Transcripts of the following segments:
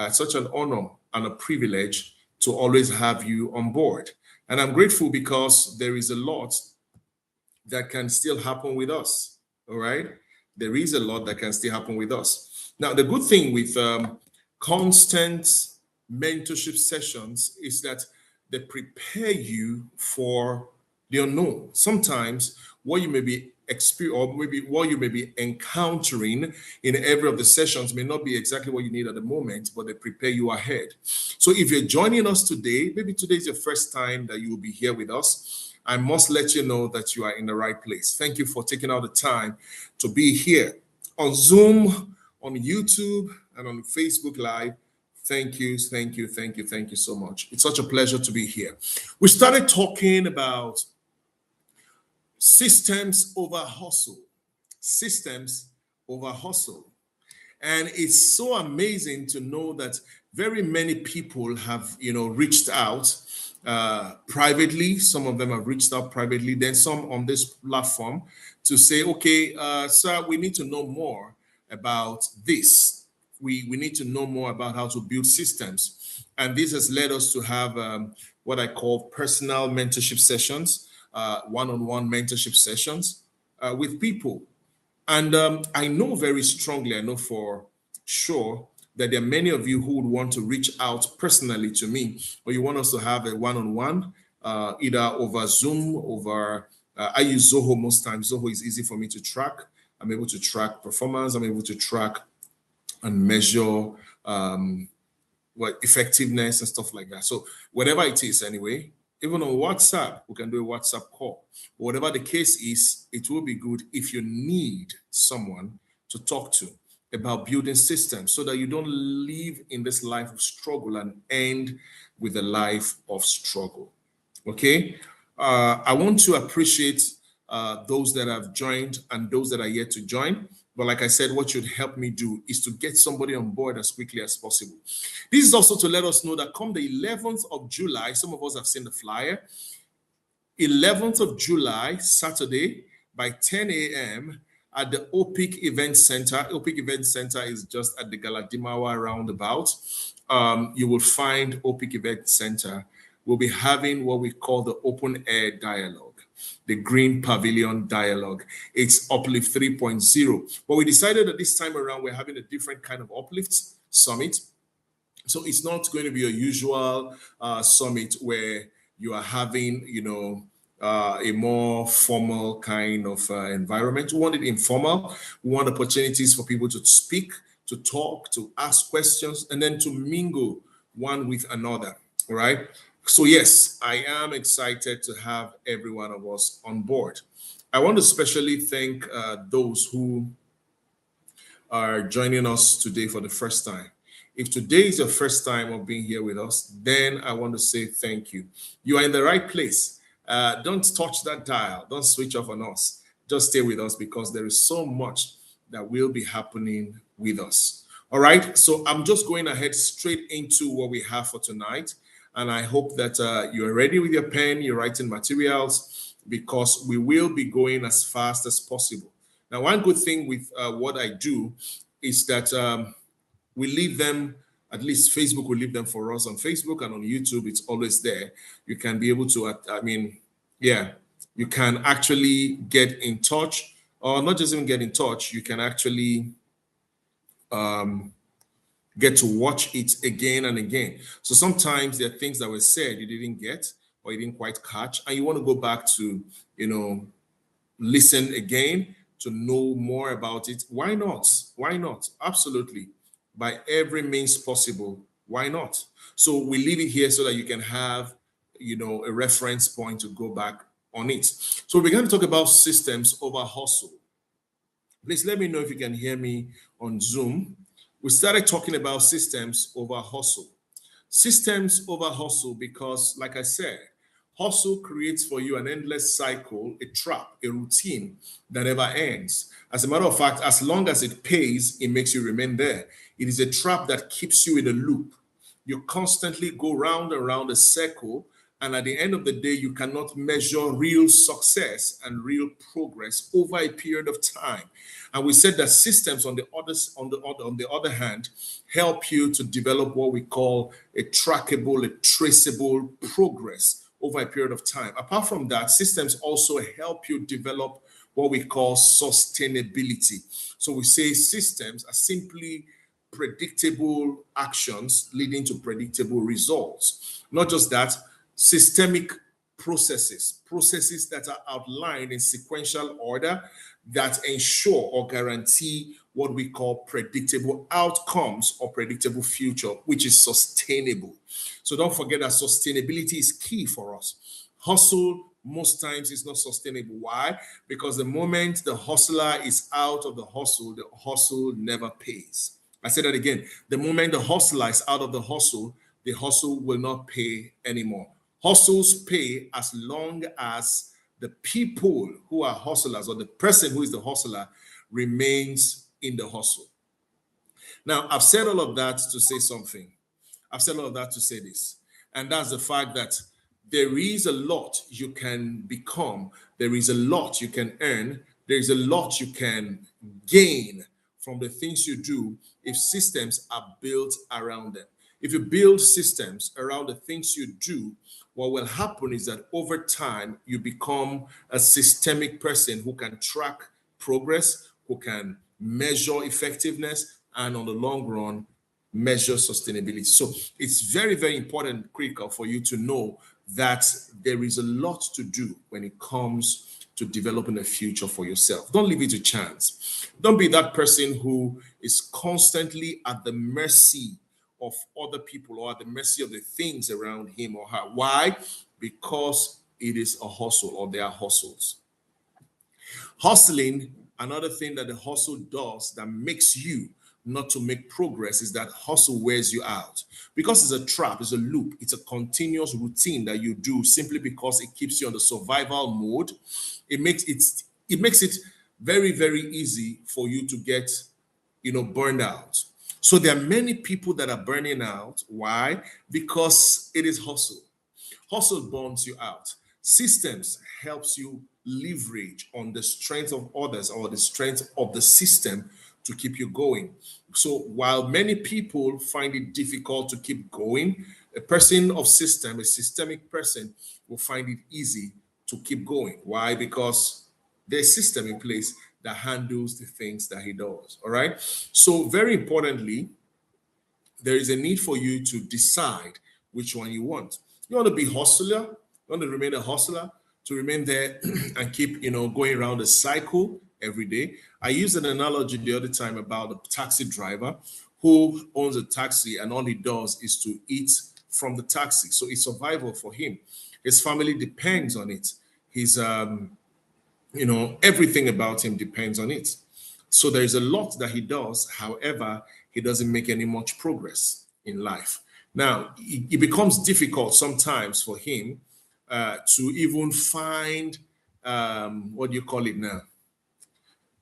Such an honor and a privilege to always have you on board. And I'm grateful because there is a lot that can still happen with us. All right. There is a lot that can still happen with us. Now, the good thing with constant mentorship sessions is that they prepare you for the unknown. Sometimes what you may be experiencing or maybe what you may be encountering in every of the sessions may not be exactly what you need at the moment, but they prepare you ahead. So if you're joining us today, maybe today is your first time that you will be here with us, I must let you know that you are in the right place. Thank you for taking out the time to be here on Zoom, on YouTube, and on Facebook Live. Thank you so much. It's such a pleasure to be here. We started talking about systems over hustle. Systems over hustle. And it's so amazing to know that very many people have, reached out privately. Some of them have reached out privately, then some on this platform to say, okay, sir, we need to know more about this. We need to know more about how to build systems. And this has led us to have what I call personal mentorship sessions, one-on-one mentorship sessions with people. And I know very strongly, I know for sure that there are many of you who would want to reach out personally to me, or you want us to have a one-on-one, either over Zoom, I use Zoho most times. Zoho is easy for me to track. I'm able to track performance. I'm able to track and measure effectiveness and stuff like that. So whatever it is anyway, even on WhatsApp, we can do a WhatsApp call. Whatever the case is, it will be good if you need someone to talk to about building systems so that you don't live in this life of struggle and end with a life of struggle. Okay? I want to appreciate those that have joined and those that are yet to join. But like I said, what should help me do is to get somebody on board as quickly as possible. This is also to let us know that come the 11th of July, some of us have seen the flyer, 11th of July, Saturday, by 10 a.m. at the OPIC Event Center. OPIC Event Center is just at the Galadimawa roundabout. You will find OPIC Event Center. We'll be having what we call the open air dialogue, the Green Pavilion Dialogue. It's Uplift 3.0. But we decided that this time around, we're having a different kind of Uplift Summit. So it's not going to be a usual summit where you are having, a more formal kind of environment. We want it informal. We want opportunities for people to speak, to talk, to ask questions, and then to mingle one with another, all right? So yes, I am excited to have every one of us on board. I want to especially thank those who are joining us today for the first time. If today is your first time of being here with us, then I want to say thank you. You are in the right place. Don't touch that dial. Don't switch off on us. Just stay with us because there is so much that will be happening with us. All right, so I'm just going ahead straight into what we have for tonight. And I hope that you're ready with your pen, your writing materials, because we will be going as fast as possible. Now, one good thing with what I do is that we leave them, at least Facebook will leave them for us on Facebook, and on YouTube, it's always there. You can be able to, you can actually get in touch, or not just even get in touch, you can actually get to watch it again and again. So sometimes there are things that were said you didn't get or you didn't quite catch, and you want to go back to, listen again to know more about it. Why not? Why not? Absolutely. By every means possible. Why not? So we leave it here so that you can have, a reference point to go back on it. So we're going to talk about systems over hustle. Please let me know if you can hear me on Zoom. We started talking about systems over hustle. Systems over hustle because, like I said, hustle creates for you an endless cycle, a trap, a routine that never ends. As a matter of fact, as long as it pays, it makes you remain there. It is a trap that keeps you in a loop. You constantly go round and round a circle, And at the end of the day, you cannot measure real success and real progress over a period of time. And we said that systems on the other hand help you to develop what we call a trackable, a traceable progress over a period of time. Apart from that, systems also help you develop what we call sustainability. So we say systems are simply predictable actions leading to predictable results. Not just that, systemic processes that are outlined in sequential order that ensure or guarantee what we call predictable outcomes or predictable future, which is sustainable. So don't forget that sustainability is key for us. Hustle most times is not sustainable. Why? Because the moment the hustler is out of the hustle never pays. I say that again. The moment the hustler is out of the hustle will not pay anymore. Hustles pay as long as the people who are hustlers or the person who is the hustler remains in the hustle. Now, I've said all of that to say something. I've said all of that to say this. And that's the fact that there is a lot you can become, there is a lot you can earn, there is a lot you can gain from the things you do if systems are built around them. If you build systems around the things you do, what will happen is that over time, you become a systemic person who can track progress, who can measure effectiveness, and on the long run, measure sustainability. So it's very, very important, critical for you to know that there is a lot to do when it comes to developing a future for yourself. Don't leave it to chance. Don't be that person who is constantly at the mercy of other people or at the mercy of the things around him or her. Why? Because it is a hustle or they are hustles. Hustling, another thing that the hustle does that makes you not to make progress is that hustle wears you out because it's a trap, it's a loop, it's a continuous routine that you do simply because it keeps you on the survival mode. It makes it very, very easy for you to get burned out. So there are many people that are burning out. Why? Because it is hustle. Hustle burns you out. Systems helps you leverage on the strength of others or the strength of the system to keep you going. So while many people find it difficult to keep going, a person of system, a systemic person, will find it easy to keep going. Why? Because there's a system in place that handles the things that he does. All right. So very importantly, there is a need for you to decide which one you want. You want to be hustler, you want to remain a hustler, to remain there and keep, going around the cycle every day. I used an analogy the other time about a taxi driver who owns a taxi and all he does is to eat from the taxi. So it's survival for him. His family depends on it. His everything about him depends on it. So there's a lot that he does. However, he doesn't make any much progress in life. Now, it becomes difficult sometimes for him to even find, what do you call it now?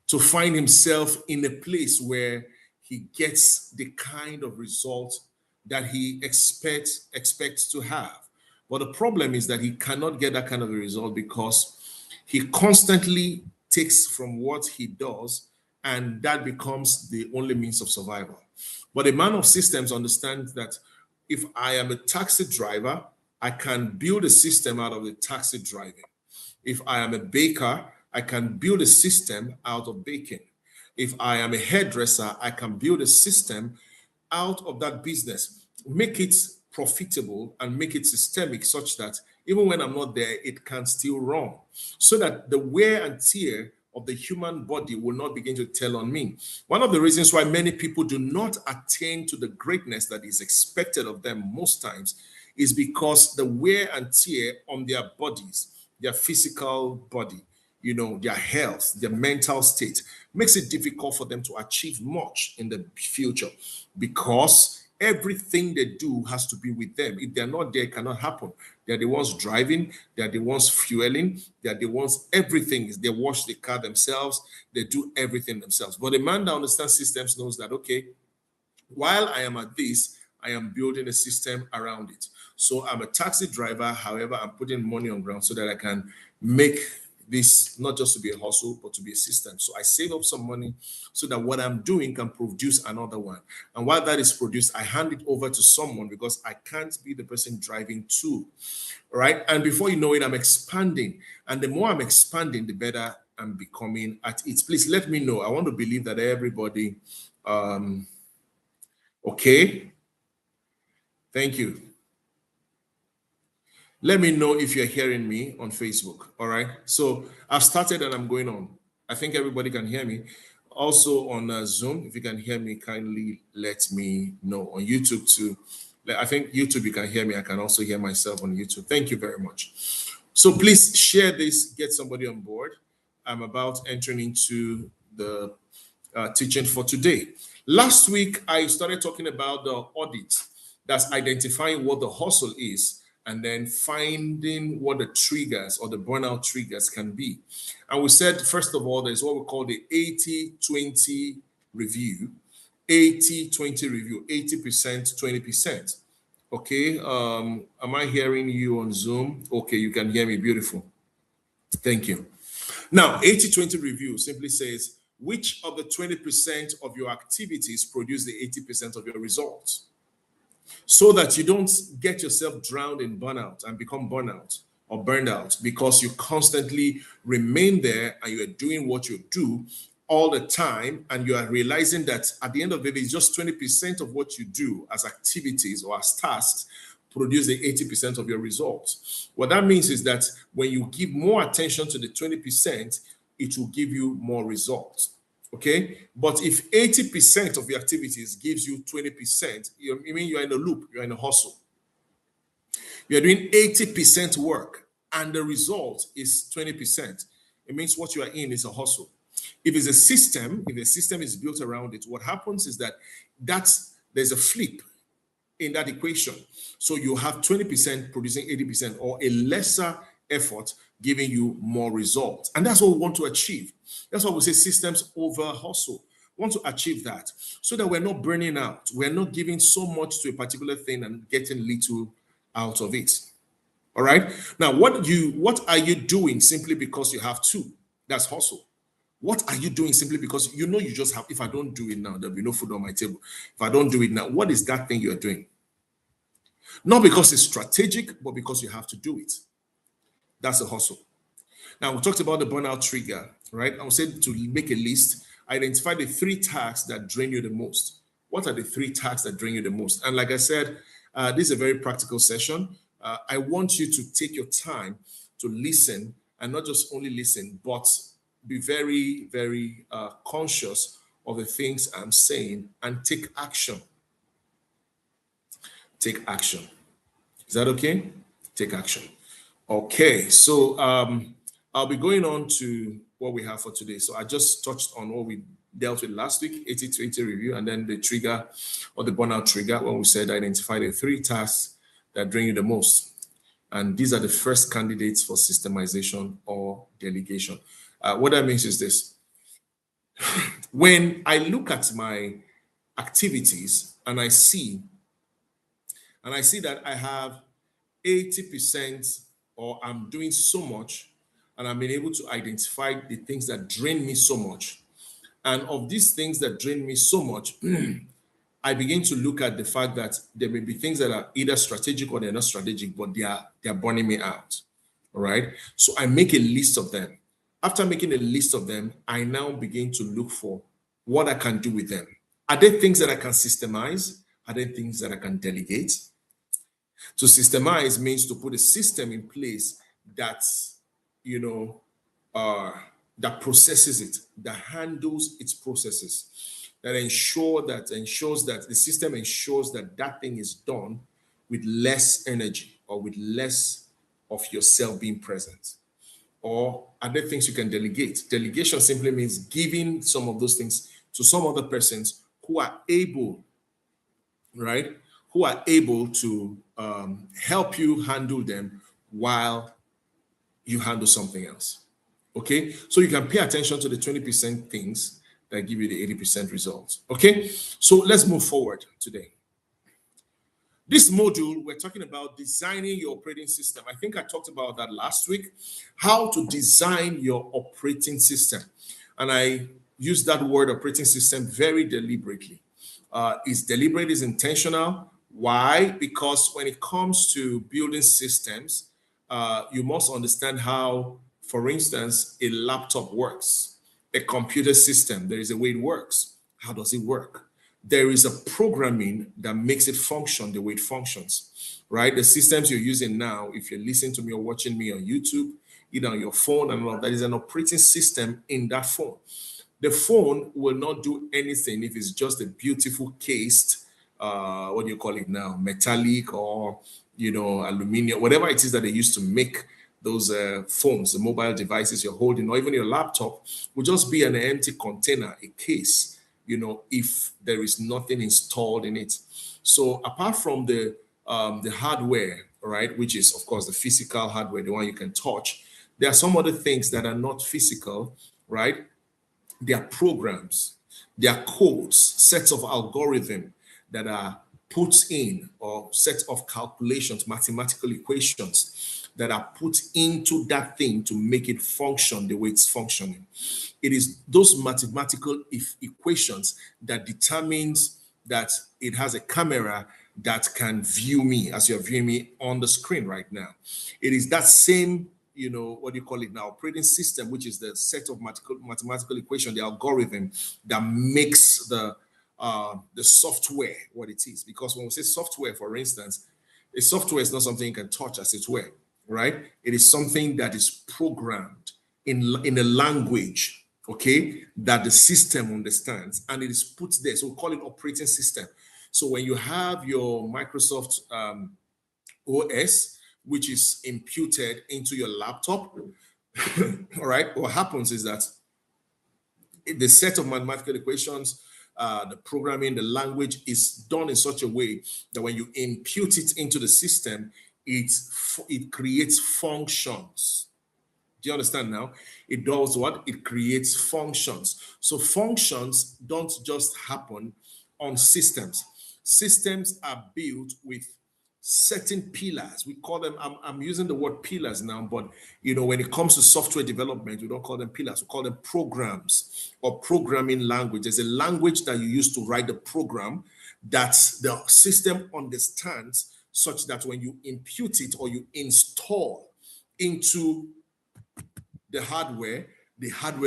To find himself in a place where he gets the kind of result that he expects to have. But the problem is that he cannot get that kind of a result because he constantly takes from what he does, and that becomes the only means of survival. But a man of systems understands that if I am a taxi driver, I can build a system out of the taxi driving. If I am a baker, I can build a system out of baking. If I am a hairdresser, I can build a system out of that business, make it profitable and make it systemic such that even when I'm not there, it can still run, so that the wear and tear of the human body will not begin to tell on me. One of the reasons why many people do not attain to the greatness that is expected of them most times is because the wear and tear on their bodies, their physical body, their health, their mental state, makes it difficult for them to achieve much in the future because everything they do has to be with them. If they're not there, it cannot happen. They're the ones driving, they're the ones fueling, they're the ones, everything. They wash the car themselves, they do everything themselves. But a man that understands systems knows that, okay, while I am at this, I am building a system around it. So I'm a taxi driver. However, I'm putting money on ground so that I can make this not just to be a hustle, but to be a system. So I save up some money so that what I'm doing can produce another one. And while that is produced, I hand it over to someone because I can't be the person driving too. Right. And before you know it, I'm expanding. And the more I'm expanding, the better I'm becoming at it. Please let me know. I want to believe that everybody, okay. Thank you. Let me know if you're hearing me on Facebook. All right. So I've started and I'm going on. I think everybody can hear me. Also on Zoom, if you can hear me, kindly let me know. On YouTube too. I think YouTube, you can hear me. I can also hear myself on YouTube. Thank you very much. So please share this, get somebody on board. I'm about entering into the teaching for today. Last week, I started talking about the audit. That's identifying what the hustle is and then finding what the triggers or the burnout triggers can be. And we said, first of all, there's what we call the 80-20 review. 80-20 review, 80%, 20%. Okay, am I hearing you on Zoom? Okay, you can hear me, beautiful. Thank you. Now, 80-20 review simply says, which of the 20% of your activities produce the 80% of your results? So that you don't get yourself drowned in burnout and become burnout or burned out because you constantly remain there and you are doing what you do all the time, and you are realizing that at the end of the day, it's just 20% of what you do as activities or as tasks produce the 80% of your results. What that means is that when you give more attention to the 20%, it will give you more results. Okay, but if 80% of your activities gives you 20%, you mean you're in a loop, you're in a hustle. You're doing 80% work and the result is 20%. It means what you are in is a hustle. If it's a system, if a system is built around it, what happens is that there's a flip in that equation. So you have 20% producing 80% or a lesser effort giving you more results. And that's what we want to achieve. That's why we say systems over hustle. We want to achieve that so that we're not burning out. We're not giving so much to a particular thing and getting little out of it. All right. Now, what are you doing simply because you have to? That's hustle. What are you doing simply because you know you just have, if I don't do it now, there'll be no food on my table. If I don't do it now, what is that thing you're doing? Not because it's strategic, but because you have to do it. That's a hustle. Now, we talked about the burnout trigger, right? I said to make a list, identify the 3 tasks that drain you the most. What are the 3 tasks that drain you the most? And like I said, this is a very practical session. I want you to take your time to listen and not just only listen, but be very, very conscious of the things I'm saying and take action. Take action. Is that okay? Take action. Okay, so I'll be going on to what we have for today. So I just touched on what we dealt with last week, 80-20 review, and then the trigger or the burnout trigger when we said identify the 3 tasks that drain you the most. And these are the first candidates for systemization or delegation. What that means is this. When I look at my activities and I see that I have 80% or I'm doing so much and I'm being able to identify the things that drain me so much. And of these things that drain me so much, I begin to look at the fact that there may be things that are either strategic or they're not strategic, but they're burning me out. All right. So I make a list of them. After making a list of them, I now begin to look for what I can do with them. Are there things that I can systemize? Are there things that I can delegate? To systemize means to put a system in place that, that processes it, that handles its processes, that ensures that the system ensures that that thing is done with less energy or with less of yourself being present. Or are there things you can delegate? Delegation simply means giving some of those things to some other persons who are able, right? Who are able to help you handle them while you handle something else. Okay? So you can pay attention to the 20% things that give you the 80% results. Okay? So let's move forward today. This module, we're talking about designing your operating system. I think I talked about that last week, how to design your operating system. And I use that word operating system very deliberately. It's deliberate, is intentional. Why? Because when it comes to building systems, you must understand how, for instance, a laptop works, a computer system, there is a way it works. How does it work? There is a programming that makes it function the way it functions, right? The systems you're using now, if you're listening to me or watching me on YouTube, either on your phone and all, that is an operating system in that phone. The phone will not do anything if it's just a beautiful cased, what do you call it now, metallic or, aluminum, whatever it is that they used to make those phones, the mobile devices you're holding, or even your laptop, will just be an empty container, a case, if there is nothing installed in it. So apart from the hardware, right, which is of course the physical hardware, the one you can touch, there are some other things that are not physical, right? They are programs, they are codes, sets of algorithm that are put in, or sets of calculations, mathematical equations that are put into that thing to make it function the way it's functioning. It is those mathematical equations that determines that it has a camera that can view me as you're viewing me on the screen right now. It is that same, what do you call it now, operating system, which is the set of mathematical equation, the algorithm that makes the software what it is. Because when we say software, for instance, a software is not something you can touch as it were, right? It is something that is programmed in a language, okay, that the system understands, and it is put there. So we call it operating system. So when you have your Microsoft OS, which is imputed into your laptop, all right, what happens is that the set of mathematical equations, the programming, the language is done in such a way that when you impute it into the system, it creates functions. Do you understand now? It does what? It creates functions. So functions don't just happen on systems. Systems are built with certain pillars. We call them, I'm using the word pillars now, but when it comes to software development, we don't call them pillars, we call them programs or programming language. There's a language that you use to write the program that the system understands, such that when you impute it or you install into the hardware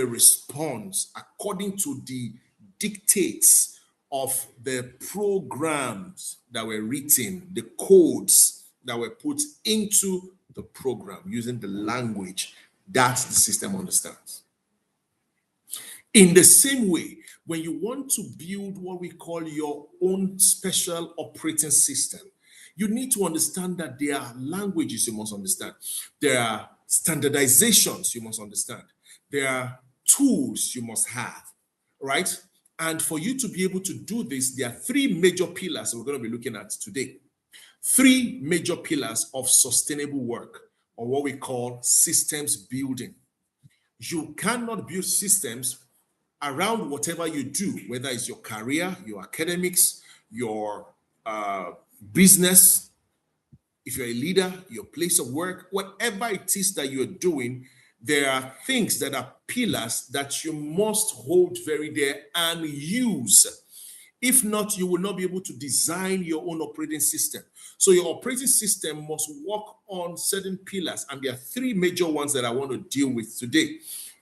responds according to the dictates of the programs that were written, the codes that were put into the program using the language that the system understands. In the same way, when you want to build what we call your own special operating system, you need to understand that there are languages you must understand. There are standardizations you must understand. There are tools you must have, right? And for you to be able to do this, there are three major pillars we're going to be looking at today. Three major pillars of sustainable work, or what we call systems building. You cannot build systems around whatever you do, whether it's your career, your academics, your business, if you're a leader, your place of work, whatever it is that you're doing, there are things that are pillars that you must hold very dear and use. If not, you will not be able to design your own operating system. So your operating system must work on certain pillars, and there are three major ones that I want to deal with today.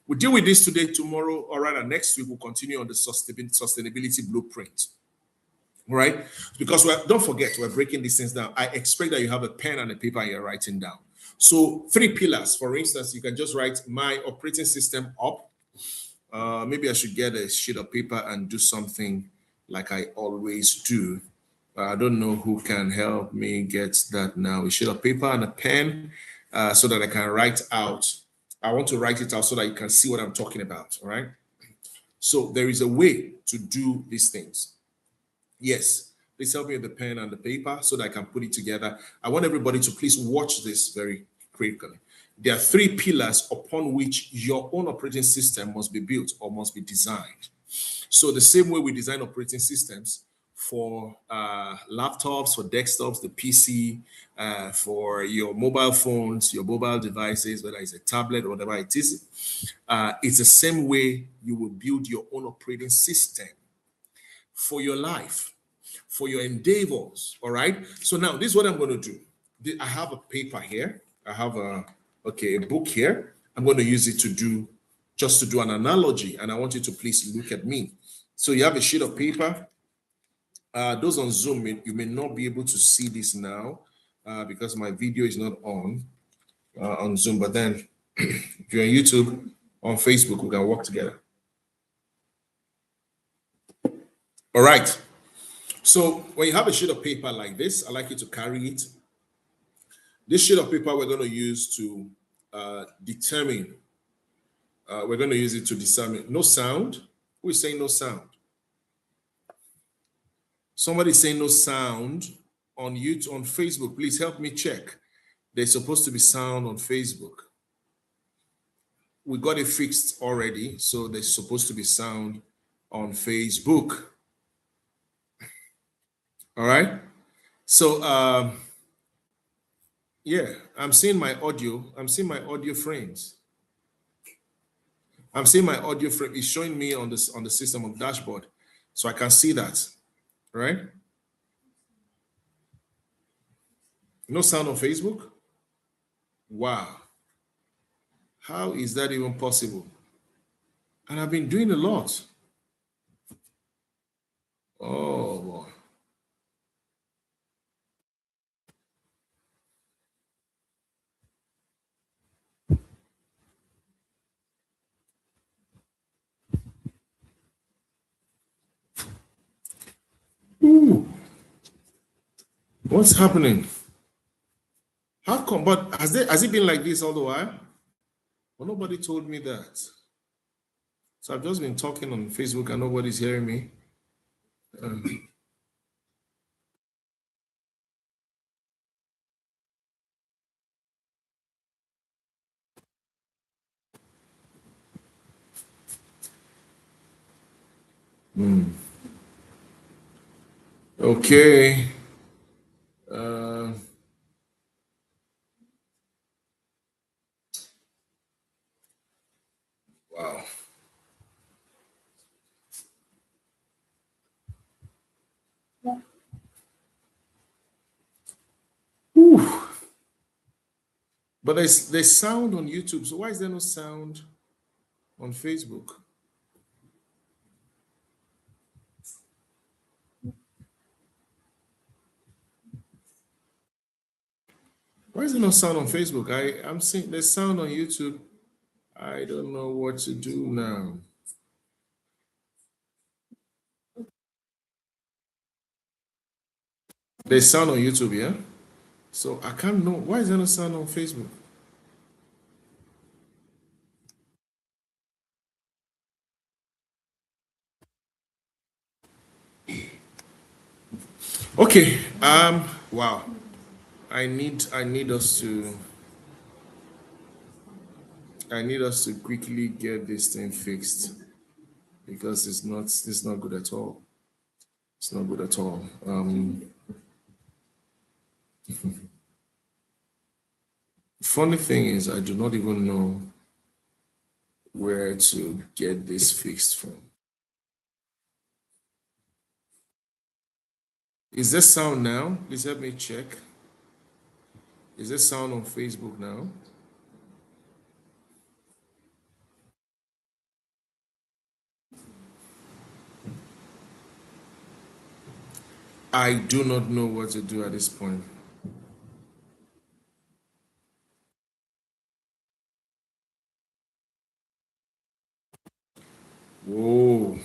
We'll deal with this today, tomorrow, or rather next week, we'll continue on the sustainability blueprint. Right? Because don't forget, we're breaking these things down. I expect that you have a pen and a paper and you're writing down. So 3 pillars, for instance, you can just write my operating system up. Maybe I should get a sheet of paper and do something like I always do. I don't know who can help me get that now. A sheet of paper and a pen so that I can write out. I want to write it out so that you can see what I'm talking about, all right? So there is a way to do these things. Yes, please help me with the pen and the paper so that I can put it together. I want everybody to please watch this very critically. There are 3 pillars upon which your own operating system must be built or must be designed. So the same way we design operating systems for laptops, for desktops, the PC, for your mobile phones, your mobile devices, whether it's a tablet or whatever it is. It's the same way you will build your own operating system for your life, for your endeavors. All right. So now this is what I'm going to do. I have a paper here. I have a book here. I'm going to use it to do an analogy, and I want you to please look at me. So you have a sheet of paper. Those on Zoom, you may not be able to see this now because my video is not on Zoom. But then, if you're on YouTube, on Facebook, we can work together. All right. So when you have a sheet of paper like this, I'd like you to carry it. This sheet of paper we're going to use to determine. We're going to use it to determine no sound. Who is saying no sound? Somebody saying no sound on YouTube, on Facebook. Please help me check. There's supposed to be sound on Facebook. We got it fixed already, so there's supposed to be sound on Facebook. All right. So yeah, I'm seeing my audio. I'm seeing my audio frames. I'm seeing my audio frame. It's showing me on the system of dashboard, so I can see that. Right? No sound on Facebook? Wow. How is that even possible? And I've been doing a lot. Oh boy. Ooh. What's happening? How come? But has it been like this all the while? Well, nobody told me that. So I've just been talking on Facebook and nobody's hearing me. Okay. Wow. Whew. But there's sound on YouTube. So why is there no sound on Facebook? Why is there no sound on Facebook? I'm seeing there's sound on YouTube. I don't know what to do now. There's sound on YouTube, yeah? So I can't know. Why is there no sound on Facebook? Okay. Wow. I need us to quickly get this thing fixed because it's not good at all. It's not good at all. Funny thing is, I do not even know where to get this fixed from. Is there sound now? Please help me check. Is there sound on Facebook now? I do not know what to do at this point. Whoa.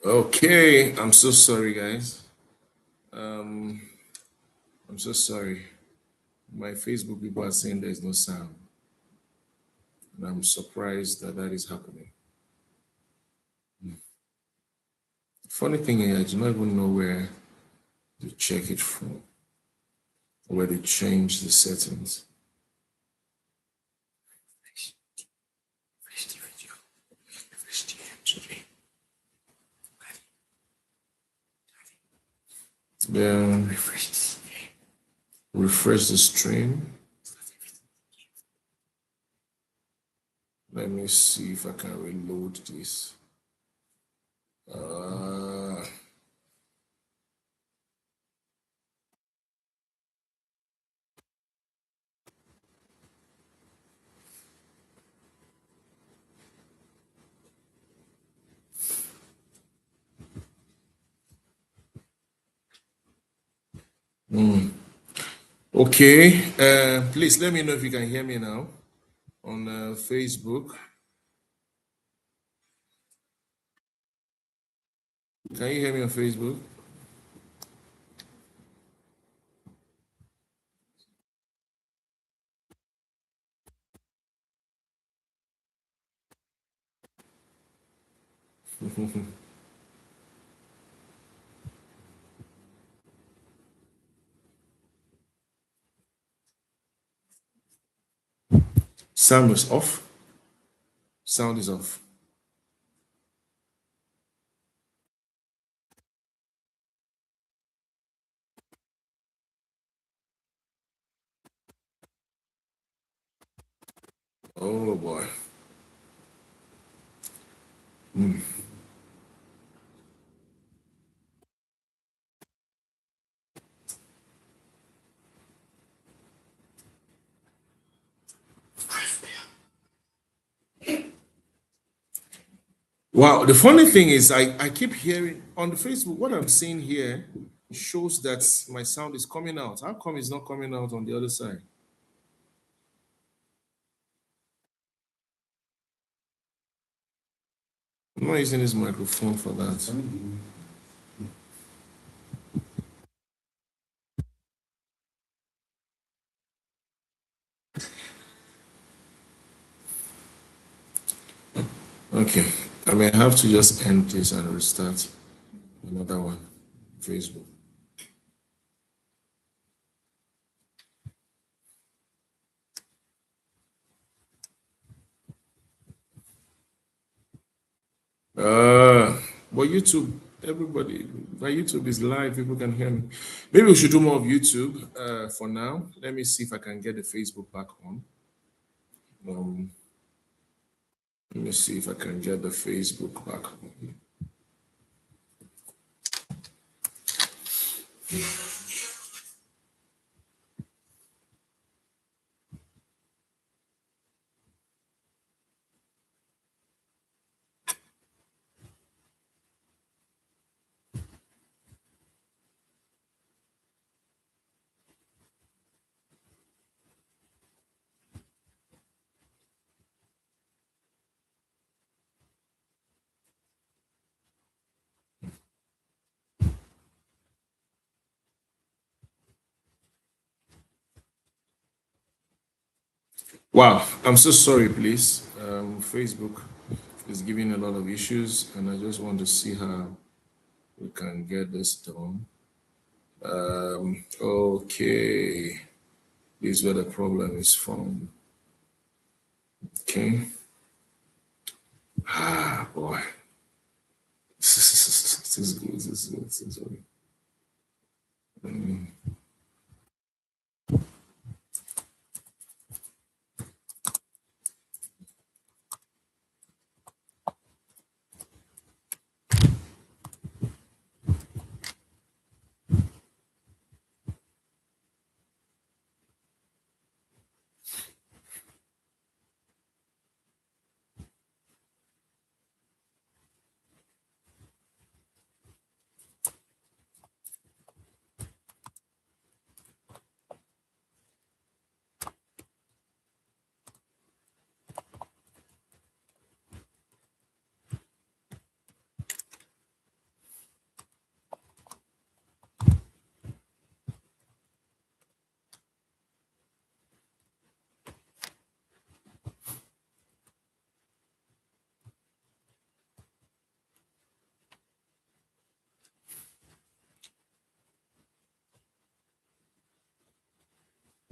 Okay, I'm so sorry, guys. I'm so sorry. My Facebook people are saying there's no sound. And I'm surprised that is happening. Funny thing is, I do not even know where to check it from. where they change the settings. Then refresh the stream. Let me see if I can reload this. Okay, please let me know if you can hear me now on Facebook. Can you hear me on Facebook? Sound is off. Sound is off. Oh boy. Wow, the funny thing is I keep hearing on the Facebook, what I'm seeing here shows that my sound is coming out. How come it's not coming out on the other side? I'm not using this microphone for that. Okay, I may have to just end this and restart another one. Facebook. But YouTube, everybody, my YouTube is live. People can hear me. Maybe we should do more of YouTube for now. Let me see if I can get the Facebook back on. Let me see if I can get the Facebook back on. Wow, I'm so sorry, please. Facebook is giving a lot of issues, and I just want to see how we can get this done. Okay, this is where the problem is from. Okay. Ah, boy. This is good. This is good.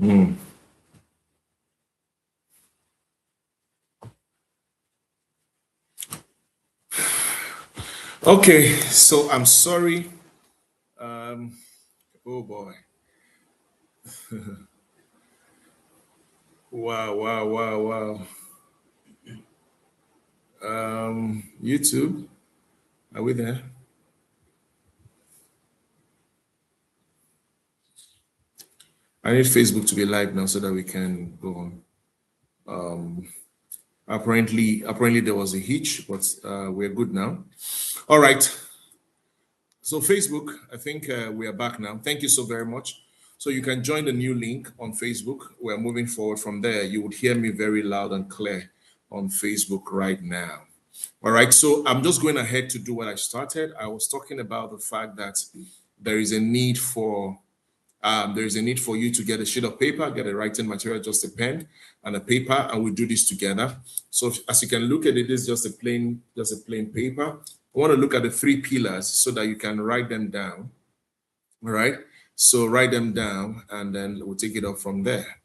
Mm. Okay, so I'm sorry. Oh boy. Wow, wow, wow, wow. YouTube, are we there? I need Facebook to be live now so that we can go on. Apparently there was a hitch, but we're good now. All right. So Facebook, I think we are back now. Thank you so very much. So you can join the new link on Facebook. We're moving forward from there. You would hear me very loud and clear on Facebook right now. All right. So I'm just going ahead to do what I started. I was talking about the fact that there is a need for you to get a sheet of paper, get a writing material, just a pen and a paper, and we do this together. So as you can look at it, this is just a plain paper. I want to look at the three pillars so that you can write them down. All right. So write them down, and then we'll take it up from there.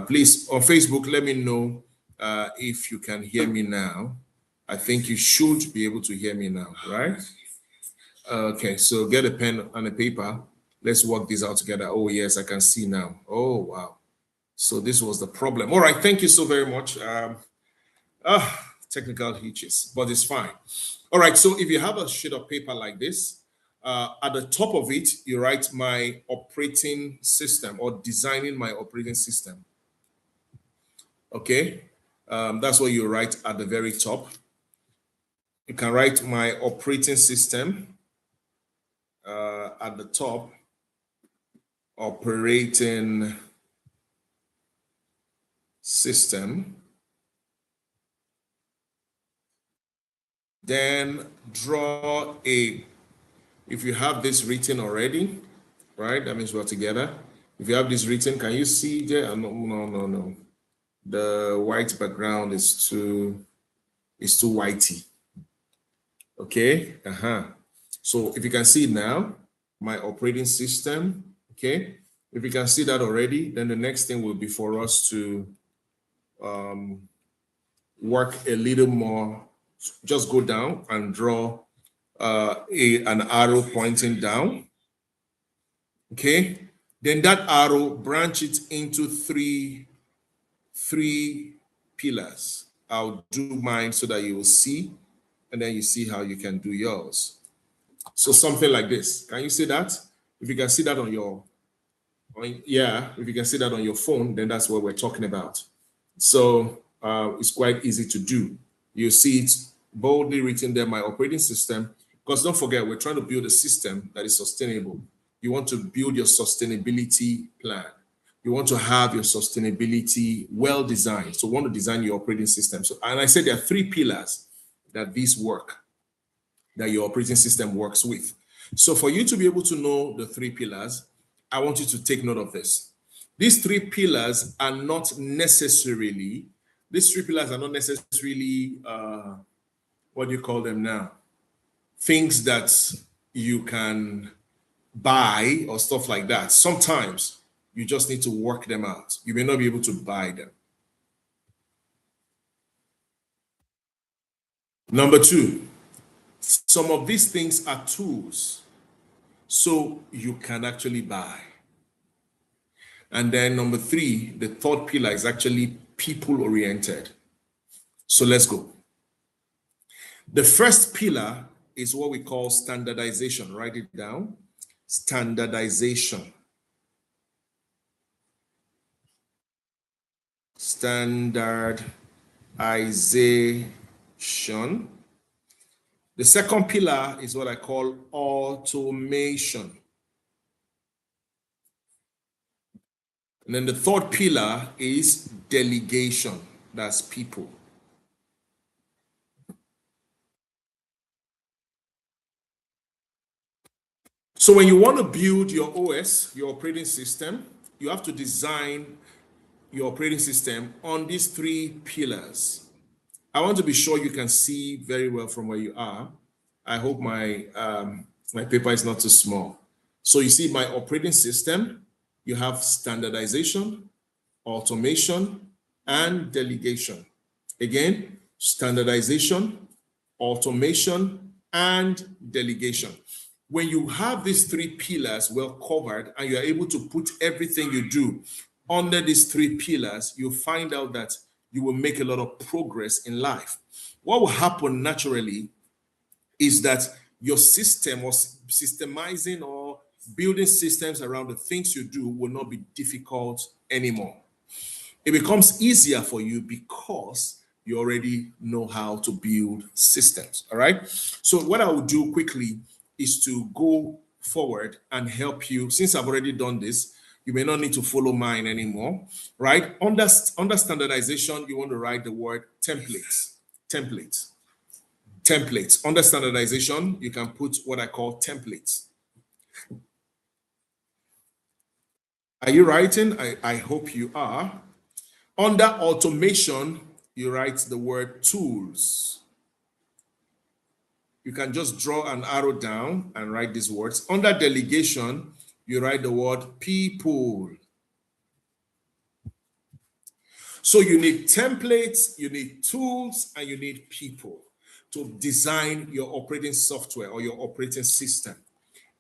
Please on Facebook, let me know if you can hear me now. I think you should be able to hear me now, right? Okay, so get a pen and a paper. Let's work this out together. Oh, yes, I can see now. Oh, wow. So this was the problem. All right, thank you so very much. Technical hitches, but it's fine. All right, so if you have a sheet of paper like this, at the top of it, you write my operating system or designing my operating system. Okay, that's what you write at the very top. You can write my operating system at the top. Operating system. Then draw if you have this written already, right? That means we're together. If you have this written, can you see there? No. The white background is too whitey. Okay. So if you can see it now, my operating system. Okay. If you can see that already, then the next thing will be for us to work a little more. Just go down and draw an arrow pointing down. Okay. Then that arrow, branch it into three pillars. I'll do mine so that you will see, and then you see how you can do yours. So something like this. Can you see that? If you can see that if you can see that on your phone, then that's what we're talking about. So it's quite easy to do. You see it boldly written there, my operating system, because don't forget, we're trying to build a system that is sustainable. You want to build your sustainability plan. You want to have your sustainability well designed. So you want to design your operating system. So, and I said there are three pillars that your operating system works with. So for you to be able to know the three pillars, I want you to take note of this. These three pillars are not necessarily, what do you call them now? Things that you can buy or stuff like that. Sometimes you just need to work them out. You may not be able to buy them. Number two, some of these things are tools, so you can actually buy. And then number three, the third pillar is actually people oriented. So let's go. The first pillar is what we call standardization. Write it down. Standardization. Standardization. The second pillar is what I call automation. And then the third pillar is delegation. That's people. So when you want to build your OS, your operating system, you have to design your operating system on these three pillars. I want to be sure you can see very well from where you are. I hope my paper is not too small. So you see my operating system, you have standardization, automation, and delegation. Again, standardization, automation, and delegation. When you have these three pillars well covered and you are able to put everything you do under these three pillars, you find out that you will make a lot of progress in life. What will happen naturally is that your system or systemizing or building systems around the things you do will not be difficult anymore. It becomes easier for you because you already know how to build systems. All right. So, what I will do quickly is to go forward and help you. Since I've already done this, you may not need to follow mine anymore. Right. Under standardization, you want to write the word templates. Templates. Templates. Under standardization, you can put what I call templates. Are you writing? I hope you are. Under automation, you write the word tools. You can just draw an arrow down and write these words. Under delegation, you write the word people. So you need templates, you need tools, and you need people to design your operating software or your operating system.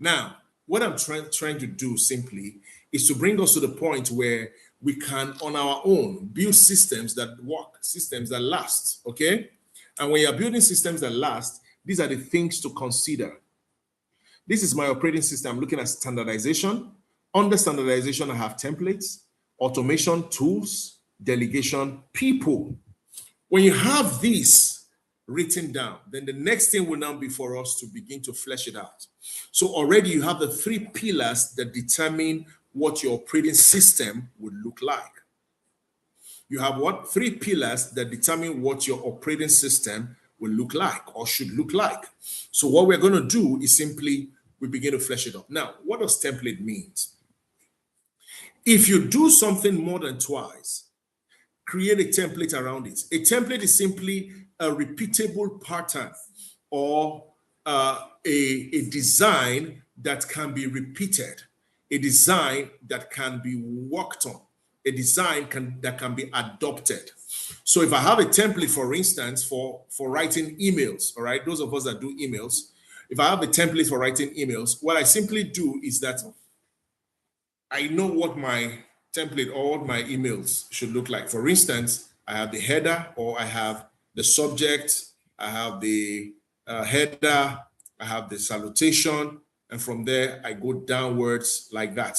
Now, what I'm trying to do simply is to bring us to the point where we can, on our own, build systems that work, systems that last, okay? And when you're building systems that last, these are the things to consider. This is my operating system. I'm looking at standardization. Under standardization, I have templates, automation, tools, delegation, people. When you have these written down, then the next thing will now be for us to begin to flesh it out. So already you have the three pillars that determine what your operating system would look like. You have what? Three pillars that determine what your operating system will look like or should look like. So what we're going to do is simply we begin to flesh it up. Now, what does template mean? If you do something more than twice, create a template around it. A template is simply a repeatable pattern or a design that can be repeated, a design that can be worked on, a design that can be adopted. So if I have a template, for instance, for writing emails, all right, those of us that do emails, if I have a template for writing emails, what I simply do is that I know what my template or what my emails should look like. For instance, I have the header or I have the subject, I have the header, I have the salutation, and from there I go downwards like that.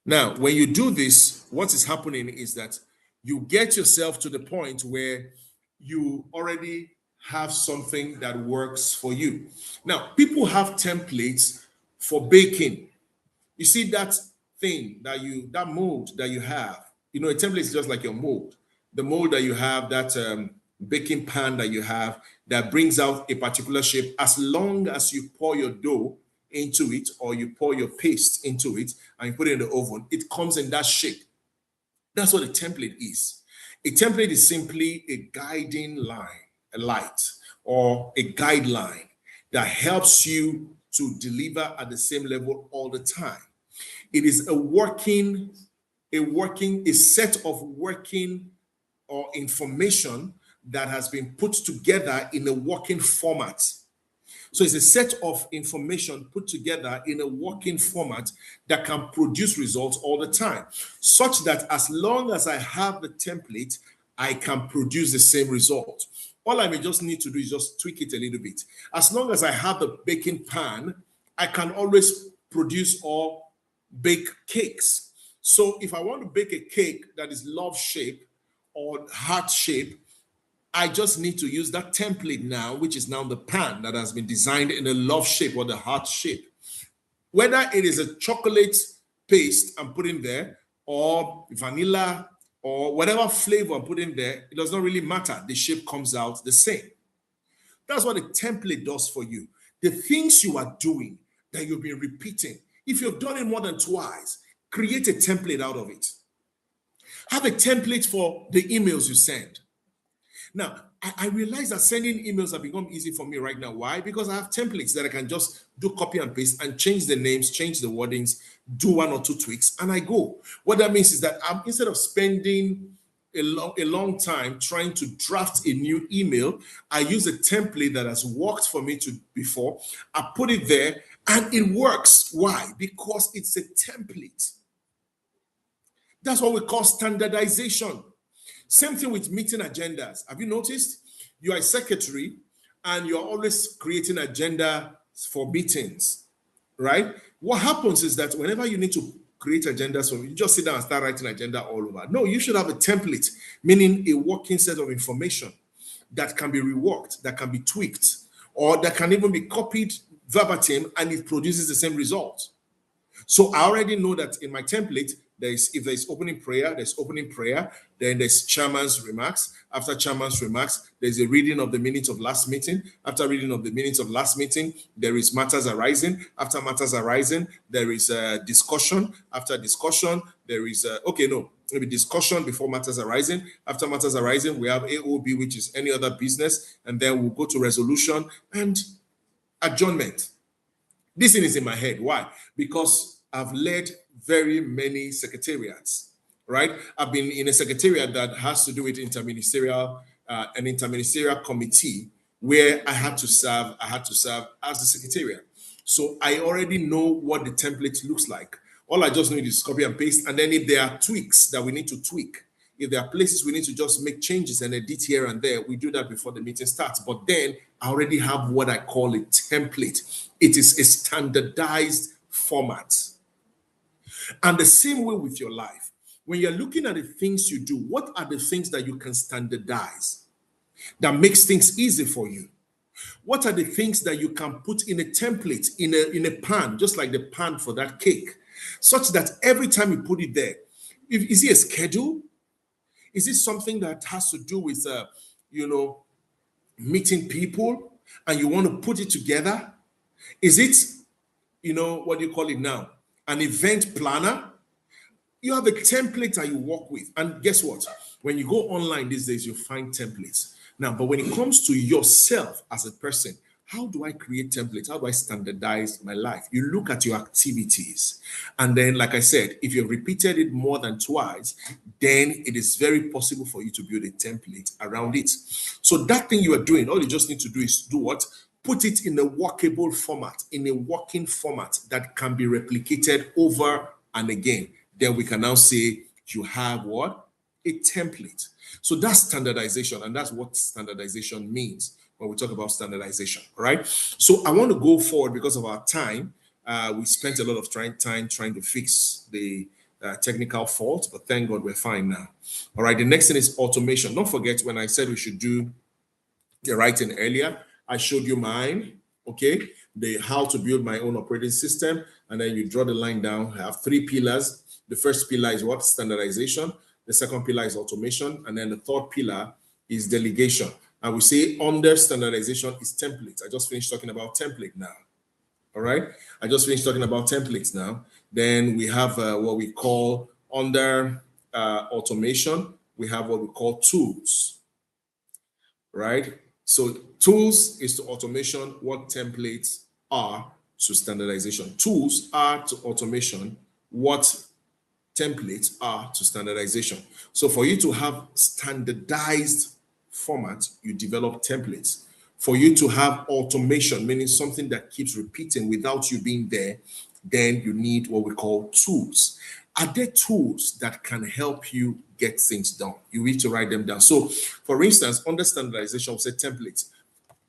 Now, when you do this, what is happening is that you get yourself to the point where you already have something that works for you. Now, people have templates for baking. You see that thing that mold that you have, a template is just like your mold. The mold that you have, that baking pan that you have that brings out a particular shape, as long as you pour your dough into it or you pour your paste into it and you put it in the oven, it comes in that shape. That's what a template is. A template is simply a guiding line, a light, or a guideline that helps you to deliver at the same level all the time. It is a set of working or information that has been put together in a working format. So it's a set of information put together in a working format that can produce results all the time, such that as long as I have the template, I can produce the same result. All I may just need to do is just tweak it a little bit. As long as I have the baking pan, I can always produce or bake cakes. So if I want to bake a cake that is love shape or heart shape, I just need to use that template now, which is now the pan that has been designed in a love shape or the heart shape. Whether it is a chocolate paste I'm putting there or vanilla or whatever flavor I'm putting there, it does not really matter. The shape comes out the same. That's what a template does for you. The things you are doing that you've been repeating, if you've done it more than twice, create a template out of it. Have a template for the emails you send. Now, I realize that sending emails have become easy for me right now. Why? Because I have templates that I can just do copy and paste and change the names, change the wordings, do one or two tweaks, and I go. What that means is that instead of spending a long time trying to draft a new email, I use a template that has worked for me to before. I put it there and it works. Why? Because it's a template. That's what we call standardization. Same thing with meeting agendas. Have you noticed? You are a secretary and you're always creating agenda for meetings, right? What happens is that whenever you need to create agendas, you just sit down and start writing agenda all over. No, you should have a template, meaning a working set of information that can be reworked, that can be tweaked, or that can even be copied verbatim and it produces the same result. So I already know that in my template, if there's opening prayer, there's opening prayer, then there's chairman's remarks. After chairman's remarks, there's a reading of the minutes of last meeting. After reading of the minutes of last meeting, there is matters arising. After matters arising, there is a discussion. After discussion, there is maybe discussion before matters arising. After matters arising, we have AOB, which is any other business, and then we'll go to resolution and adjournment. This thing is in my head. Why? Because I've led very many secretariats, right? I've been in a secretariat that has to do with an interministerial committee where I had to serve as the secretariat. So I already know what the template looks like. All I just need is copy and paste. And then if there are tweaks that we need to tweak, if there are places we need to just make changes and edit here and there, we do that before the meeting starts. But then I already have what I call a template. It is a standardized format. And the same way with your life. When you're looking at the things you do, what are the things that you can standardize that makes things easy for you? What are the things that you can put in a template, in a pan, just like the pan for that cake, such that every time you put it there, is it a schedule? Is it something that has to do with, meeting people and you want to put it together? Is it, what do you call it now? An event planner? You have a template that you work with. And guess what? When you go online these days, you find templates. Now, but when it comes to yourself as a person, how do I create templates? How do I standardize my life? You look at your activities. And then, like I said, if you've repeated it more than twice, then it is very possible for you to build a template around it. So that thing you are doing, all you just need to do is do what? Put it in a workable format, in a working format that can be replicated over and again. Then we can now say you have what? A template. So that's standardization, and that's what standardization means when we talk about standardization, right? So I want to go forward because of our time. We spent a lot of time trying to fix the technical fault, but thank God we're fine now. All right, the next thing is automation. Don't forget when I said we should do the writing earlier, I showed you mine, okay? The how to build my own operating system, and then you draw the line down. I have 3 pillars. The first pillar is what? Standardization. The second pillar is automation. And then the third pillar is delegation. And we say under standardization is templates. I just finished talking about template now. All right. I just finished talking about templates now. Then we have what we call under automation, we have what we call tools, right? So tools is to automation what templates are to standardization. Tools are to automation what templates are to standardization. So for you to have standardized format, you develop templates. For you to have automation, meaning something that keeps repeating without you being there, then you need what we call tools. Are there tools that can help you get things done? You need to write them down. So for instance, under standardization, we'll say templates.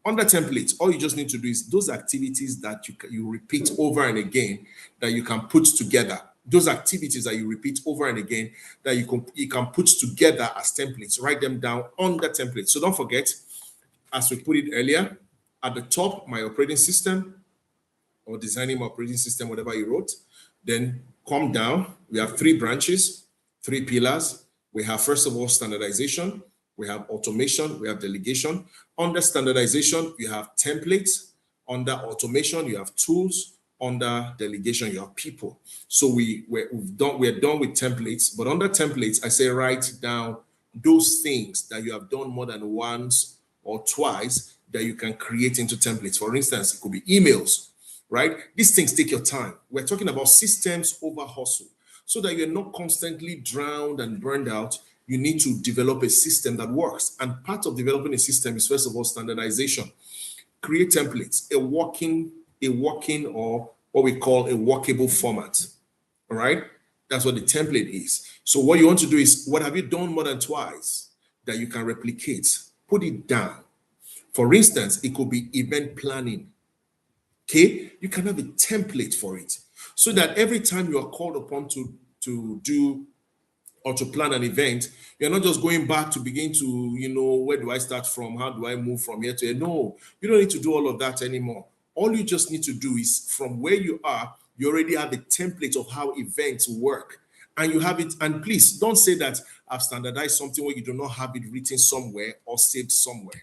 Under templates, all you just need to do is those activities that you repeat over and again that you can put together. Those activities that you repeat over and again that you can put together as templates. Write them down on the template. So don't forget, as we put it earlier, at the top, my operating system or designing my operating system, whatever you wrote. Then come down. We have 3 branches, 3 pillars. We have, first of all, standardization. We have automation. We have delegation. Under standardization, you have templates. Under automation, you have tools. Under delegation, you have people. So we're done with templates. But under templates, I say write down those things that you have done more than once or twice that you can create into templates. For instance, it could be emails, right? These things take your time. We're talking about systems over hustle. So that you're not constantly drowned and burned out, you need to develop a system that works. And part of developing a system is, first of all, standardization. Create templates, a working or what we call a workable format. All right. That's what the template is. So what you want to do is, what have you done more than twice that you can replicate? Put it down. For instance, it could be event planning. Okay. You can have a template for it so that every time you are called upon to do or to plan an event, you're not just going back to begin to, where do I start from? How do I move from here to here? No, you don't need to do all of that anymore. All you just need to do is, from where you are, you already have a template of how events work. And you have it. And please don't say that I've standardized something where you do not have it written somewhere or saved somewhere.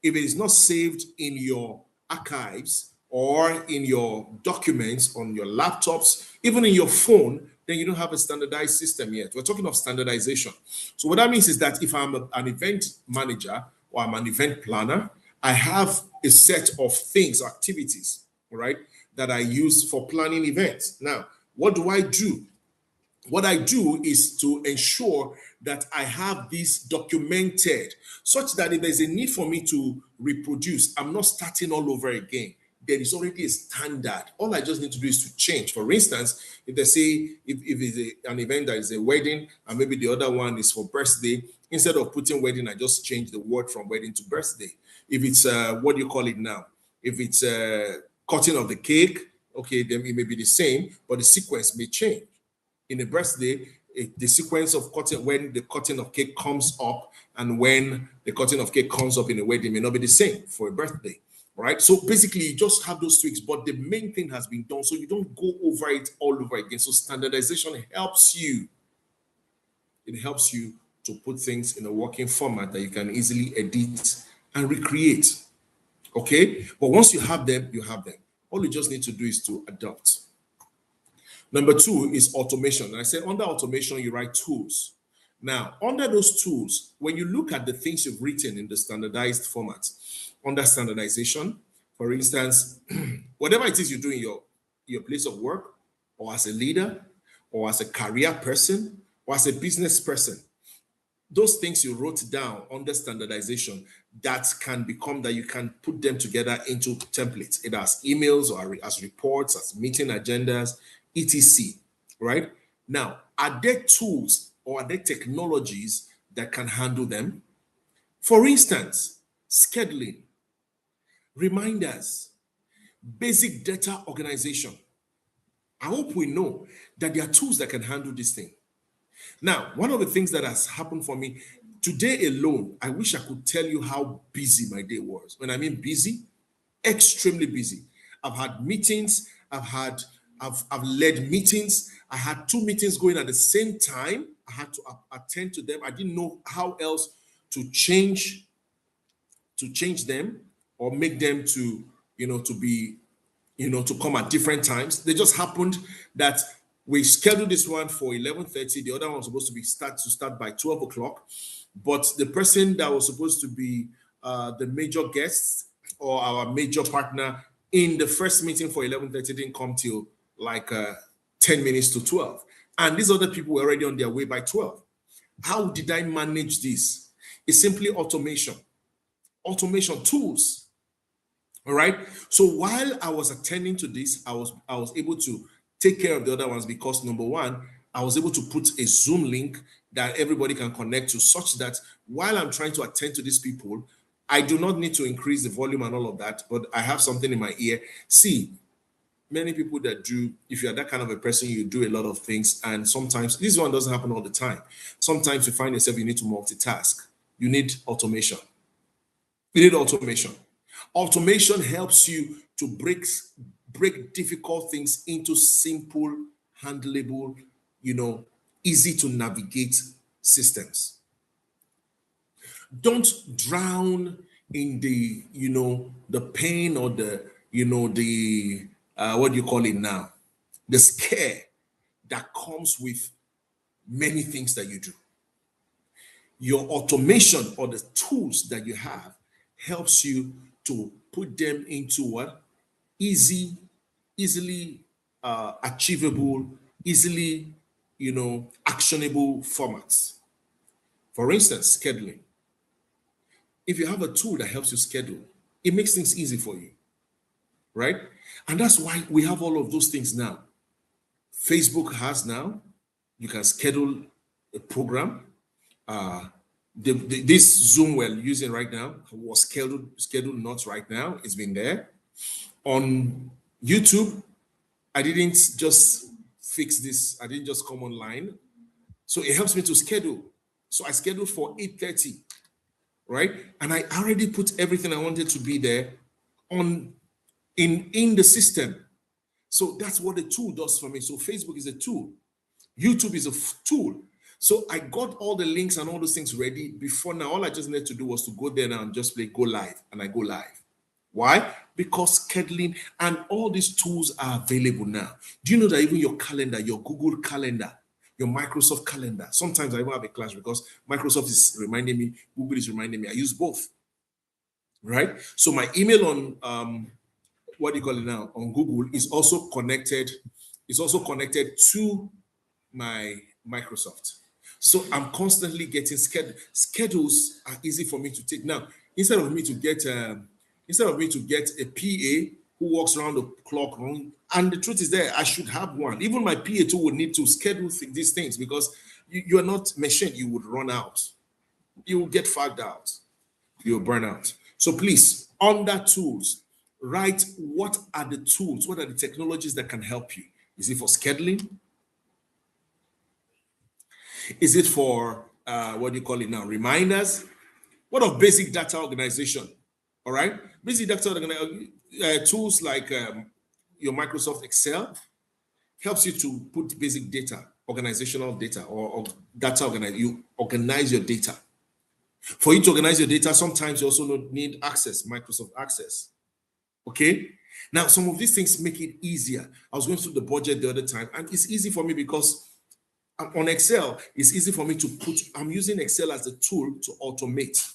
If it is not saved in your archives or in your documents on your laptops, even in your phone, then you don't have a standardized system yet. We're talking of standardization. So what that means is that if I'm an event manager or I'm an event planner, I have a set of things, activities, right, that I use for planning events. Now, what do I do? What I do is to ensure that I have this documented such that if there's a need for me to reproduce, I'm not starting all over again. There is already a standard. All I just need to do is to change. For instance, if they say, if it's an event that is a wedding and maybe the other one is for birthday, instead of putting wedding, I just change the word from wedding to birthday. If it's, what do you call it now? If it's cutting of the cake, okay, then it may be the same, but the sequence may change. In a birthday, the sequence of cutting, when the cutting of cake comes up and when the cutting of cake comes up in a wedding may not be the same for a birthday, right? So basically, you just have those tweaks, but the main thing has been done, so you don't go over it all over again. So standardization helps you. It helps you to put things in a working format that you can easily edit and recreate, okay? But once you have them, you have them. All you just need to do is to adopt. Number two is automation. And I said under automation, you write tools. Now, under those tools, when you look at the things you've written in the standardized format, under standardization, for instance, whatever it is you do in your place of work, or as a leader, or as a career person, or as a business person, those things you wrote down under standardization, that can become that you can put them together into templates, either as emails or as reports, as meeting agendas, etc. Right? Now, are there tools or are there technologies that can handle them? For instance, scheduling, reminders, basic data organization. I hope we know that there are tools that can handle this thing. Now, one of the things that has happened for me today alone, I wish I could tell you how busy my day was. When I mean busy, extremely busy. I've had meetings, I've led meetings. I had 2 meetings going at the same time. I had to attend to them. I didn't know how else to change them or make them to come at different times. They just happened that we scheduled this one for 11:30. The other one was supposed to start by 12 o'clock. But the person that was supposed to be the major guest or our major partner in the first meeting for 11:30 didn't come till like 10 minutes to 12. And these other people were already on their way by 12. How did I manage this? It's simply automation tools. All right. So while I was attending to this, I was able to take care of the other ones because number one, I was able to put a Zoom link that everybody can connect to, such that while I'm trying to attend to these people, I do not need to increase the volume and all of that, but I have something in my ear. See, many people that do, if you're that kind of a person, you do a lot of things. And sometimes this one doesn't happen all the time. Sometimes you find yourself, you need to multitask. You need automation. Automation helps you to break difficult things into simple, handleable, easy to navigate systems. Don't drown in the, the pain or the, what do you call it now? The scare that comes with many things that you do. Your automation or the tools that you have helps you to put them into what? Easily achievable, easily, actionable formats. For instance, scheduling. If you have a tool that helps you schedule, it makes things easy for you, right? And that's why we have all of those things now. Facebook has now, you can schedule a program. This Zoom we're using right now was scheduled not right now. It's been there. On YouTube, I didn't just fix this. I didn't just come online. So it helps me to schedule. So I scheduled for 8:30, right? And I already put everything I wanted to be there in the system. So that's what the tool does for me. So Facebook is a tool. YouTube is a tool. So I got all the links and all those things ready before now. All I just needed to do was to go there now and just go live. And I go live. Why? Because scheduling and all these tools are available now. Do you know that even your calendar, your Google Calendar, your Microsoft Calendar, sometimes I even have a clash because Microsoft is reminding me, Google is reminding me. I use both, right? So my email on what do you call it now, on Google is also connected. It's also connected to my Microsoft. So I'm constantly getting schedules are easy for me to take. Now, instead of me to get a PA who walks around the clock, and the truth is there, I should have one. Even my PA too would need to schedule these things because you are not machine. You would run out. You will get fagged out. You'll burn out. So please, under tools, write what are the tools, what are the technologies that can help you? Is it for scheduling? Is it for what do you call it now? Reminders? What of basic data organization? All right, basic data organization tools like your Microsoft Excel helps you to put basic data, organizational data, or data organize. You organize your data. For you to organize your data, sometimes you also need access, Microsoft Access. Okay. Now, some of these things make it easier. I was going through the budget the other time, and it's easy for me because on Excel, it's easy for me to I'm using Excel as a tool to automate.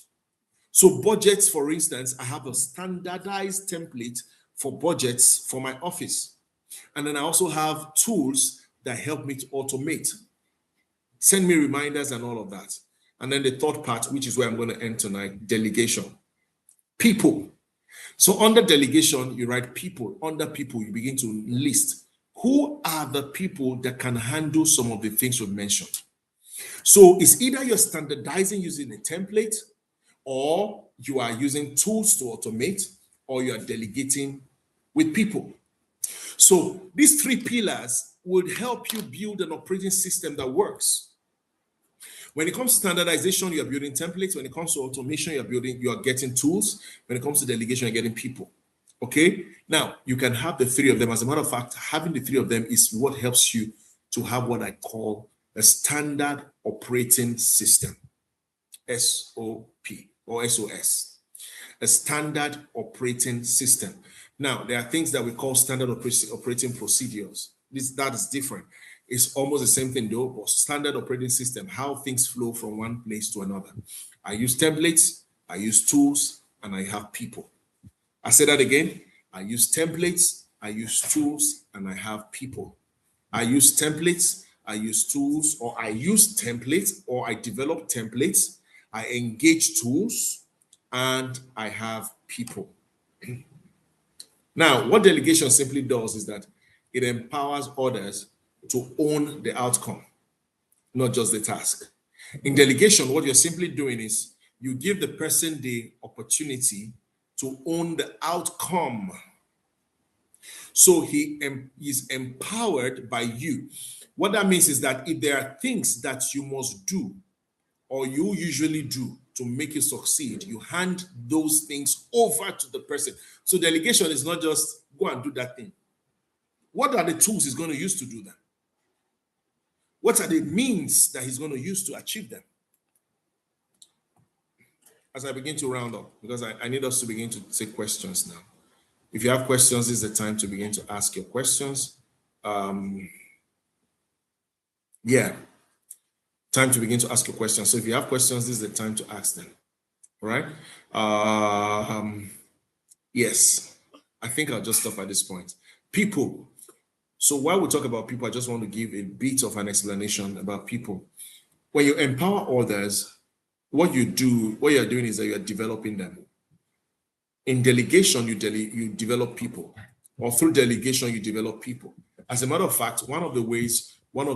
So budgets, for instance, I have a standardized template for budgets for my office. And then I also have tools that help me to automate, send me reminders and all of that. And then the third part, which is where I'm going to end tonight, delegation. People. So under delegation, you write people. Under people, you begin to list who are the people that can handle some of the things we've mentioned. So it's either you're standardizing using a template, or you are using tools to automate, or you are delegating with people. So these three pillars would help you build an operating system that works. When it comes to standardization, you're building templates. When it comes to automation, you are getting tools. When it comes to delegation, you're getting people. Okay. Now you can have the three of them. As a matter of fact, having the three of them is what helps you to have what I call a standard operating system, SOP or SOS, a standard operating system. Now there are things that we call standard operating procedures. That is different. It's almost the same thing though, but standard operating system, how things flow from one place to another. I use templates, I use tools, and I have people. I say that again. I use templates, I use tools, and I have people. I use templates, I use tools, or I use templates, or I develop templates, I engage tools, and I have people. Now, what delegation simply does is that it empowers others to own the outcome, not just the task. In delegation, what you're simply doing is you give the person the opportunity to own the outcome. So he is empowered by you. What that means is that if there are things that you must do or you usually do to make you succeed, you hand those things over to the person. So delegation is not just go and do that thing. What are the tools he's going to use to do that? What are the means that he's going to use to achieve them? As I begin to round up, because I need us to begin to take questions now. If you have questions, this is the time to begin to ask your questions. Yeah. Time to begin to ask your questions. So if you have questions, this is the time to ask them. All right. Yes, I think I'll just stop at this point. People. So while we talk about people, I just want to give a bit of an explanation about people. When you empower others, what you're doing is that you're developing them. In delegation, you develop people, or through delegation, you develop people. As a matter of fact, one of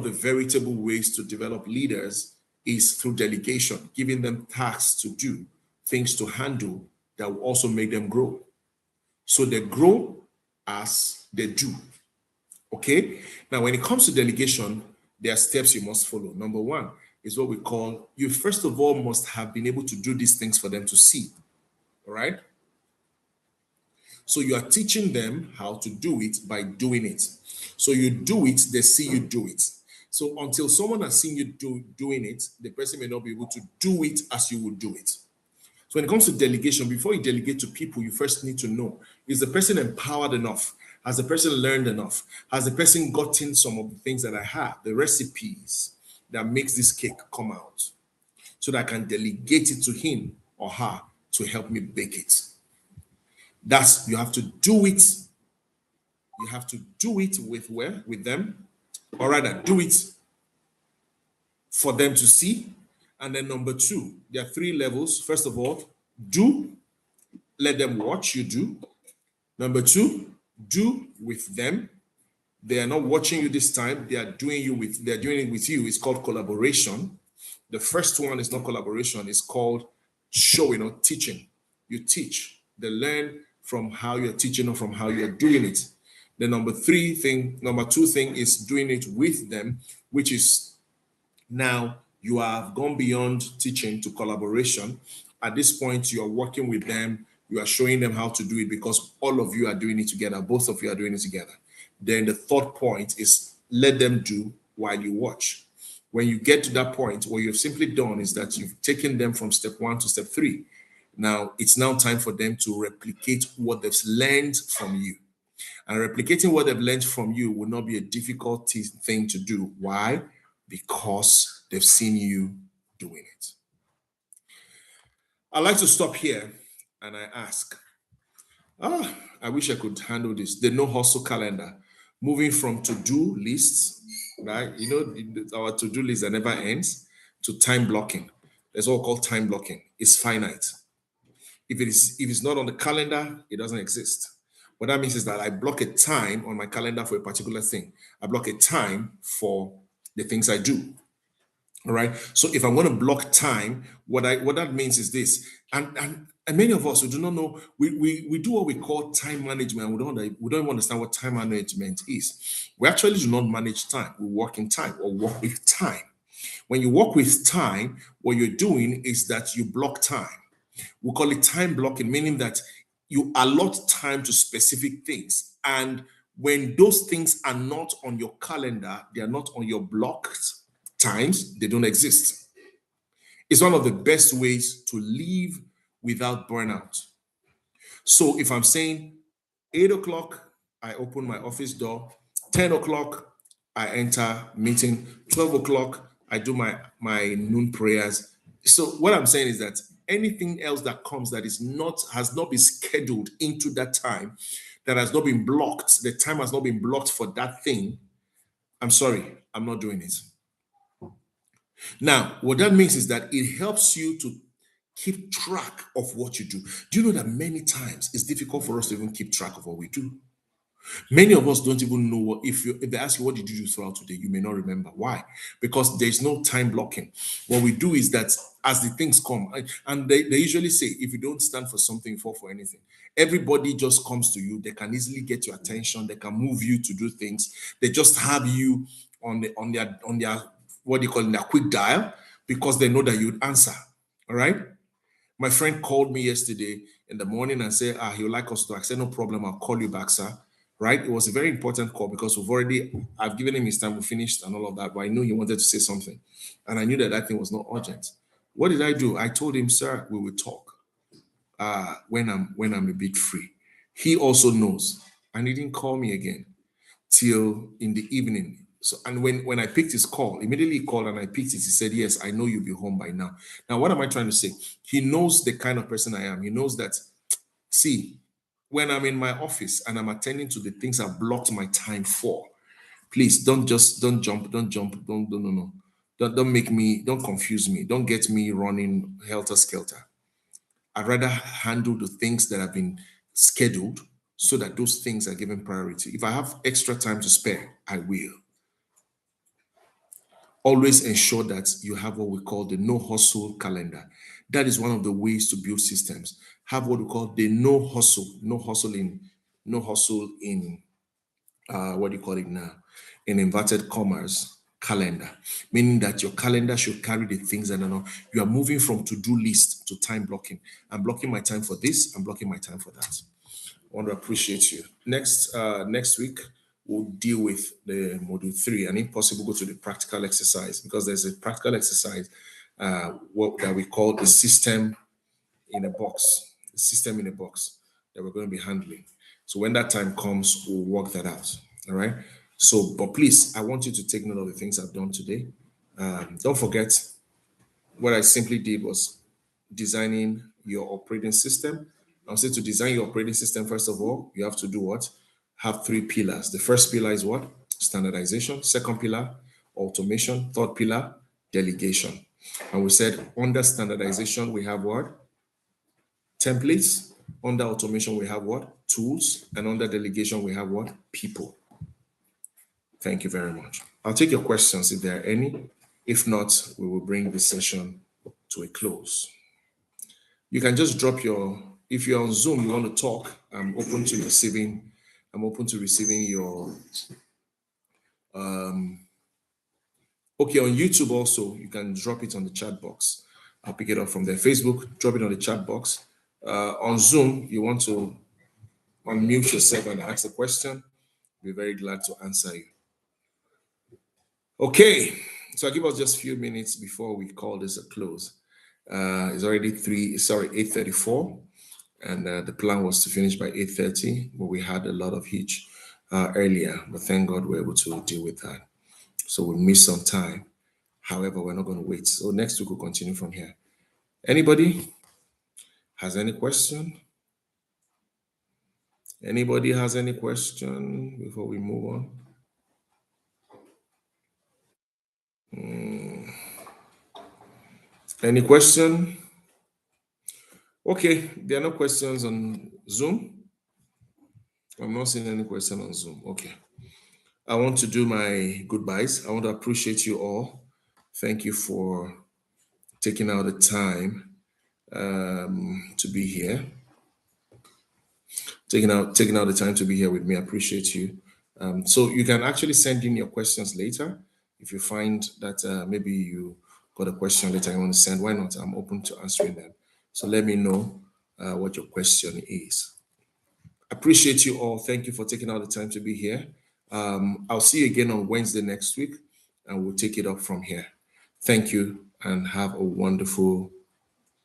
the veritable ways to develop leaders is through delegation, giving them tasks to do, things to handle that will also make them grow. So they grow as they do. Okay? Now, when it comes to delegation, there are steps you must follow. Number one is what we call, you first of all must have been able to do these things for them to see. All right? So you are teaching them how to do it by doing it. So you do it, they see you do it. So until someone has seen you doing it, the person may not be able to do it as you would do it. So when it comes to delegation, before you delegate to people, you first need to know, is the person empowered enough? Has the person learned enough? Has the person gotten some of the things that I have, the recipes that makes this cake come out, so that I can delegate it to him or her to help me bake it? That's, you have to do it. You have to do it with where? With them, or rather do it for them to see. And then number two, there are three levels. First of all, do, let them watch you do. Number two, do with them. They are not watching you this time. They're doing it with you. It's called collaboration. The first one is not collaboration. It's called showing or teaching. You teach. They learn from how you're teaching or from how you're doing it. The number two thing is doing it with them, which is now you have gone beyond teaching to collaboration. At this point, you are working with them. You are showing them how to do it because all of you are doing it together. Both of you are doing it together. Then the third point is let them do while you watch. When you get to that point, what you've simply done is that you've taken them from step one to step three. Now, it's now time for them to replicate what they've learned from you. And replicating what they've learned from you will not be a difficult thing to do. Why? Because they've seen you doing it. I like to stop here and I ask, I wish I could handle this. The no hustle calendar, moving from to-do lists, right? You know, our to-do list that never ends, to time blocking. There's what we call time blocking. It's finite. If it's not on the calendar, it doesn't exist. What that means is that I block a time on my calendar for a particular thing. I block a time for the things I do. All right. So if I'm going to block time, what that means is this, and many of us who do not know, we do what we call time management. We don't even understand what time management is. We actually do not manage time. We work in time or work with time. When you work with time, what you're doing is that you block time. We call it time blocking, meaning that you allot time to specific things. And when those things are not on your calendar, they are not on your blocked times, they don't exist. It's one of the best ways to live without burnout. So if I'm saying 8 o'clock, I open my office door, 10 o'clock, I enter meeting, 12 o'clock, I do my noon prayers. So what I'm saying is that anything else that comes that has not been scheduled into that time, that has not been blocked, the time has not been blocked for that thing, I'm sorry, I'm not doing it. Now, what that means is that it helps you to keep track of what you do. Do you know that many times it's difficult for us to even keep track of what we do? Many of us don't even know what, if they ask you what did you do throughout today, you may not remember. Why? Because there's no time blocking. What we do is that as the things come, and they usually say, if you don't stand for something, fall for anything. Everybody just comes to you. They can easily get your attention. They can move you to do things. They just have you on their what do you call it, their quick dial, because they know that you'd answer. All right. My friend called me yesterday in the morning and said, he would like us to. I said, no problem. I'll call you back, sir. Right? It was a very important call because I've given him his time, we finished and all of that, but I knew he wanted to say something. And I knew that thing was not urgent. What did I do? I told him, sir, we will talk when I'm a bit free. He also knows. And he didn't call me again till in the evening. So, and when I picked his call, immediately he called and I picked it. He said, "Yes, I know you'll be home by now." Now, what am I trying to say? He knows the kind of person I am. He knows that. See, when I'm in my office and I'm attending to the things I've blocked my time for, please don't jump, don't no no. Don't make me, don't confuse me, don't get me running helter skelter. I'd rather handle the things that have been scheduled so that those things are given priority. If I have extra time to spare, I will. Always ensure that you have what we call the no hustle calendar. That is one of the ways to build systems. Have what we call the no hustle in what do you call it now? In inverted commas calendar, meaning that your calendar should carry the things that you are moving from to-do list to time blocking. I'm blocking my time for this, I'm blocking my time for that. I want to appreciate you. Next week we'll deal with the module 3, and if possible go to the practical exercise, because there's a practical exercise what that we call the system in a box, the system in a box that we're going to be handling. So when that time comes, we'll work that out. All right. So, but please, I want you to take note of the things I've done today. Don't forget, what I simply did was designing your operating system. I'll say to design your operating system, first of all, you have to do what? Have 3 pillars. The first pillar is what? Standardization. Second pillar, automation. Third pillar, delegation. And we said under standardization, we have what? Templates. Under automation, we have what? Tools. And under delegation, we have what? People. Thank you very much. I'll take your questions if there are any. If not, we will bring this session to a close. You can just drop your, if you're on Zoom, you want to talk, I'm open to receiving your, okay, on YouTube also, you can drop it on the chat box. I'll pick it up from there. Facebook, drop it on the chat box. On Zoom, you want to unmute yourself and ask a question. We're very glad to answer you. Okay, so I'll give us just a few minutes before we call this a close. It's already 8:34, and the plan was to finish by 8:30, but we had a lot of hitch earlier, but thank God we're able to deal with that. So we missed some time. However, we're not going to wait. So next week we'll continue from here. Anybody has any question? Anybody has any question before we move on? Any question? Okay, there are no questions on Zoom. I'm not seeing any question on Zoom. Okay. I want to do my goodbyes. I want to appreciate you all. Thank you for taking out the time to be here. Taking out the time to be here with me. I appreciate you. So you can actually send in your questions later. If you find that maybe you got a question later you want to send, why not? I'm open to answering them. So let me know what your question is. Appreciate you all. Thank you for taking out the time to be here. I'll see you again on Wednesday next week, and we'll take it up from here. Thank you, and have a wonderful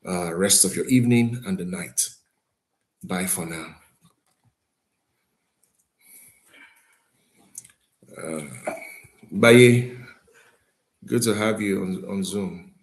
rest of your evening and the night. Bye for now. Bye. Good to have you on Zoom.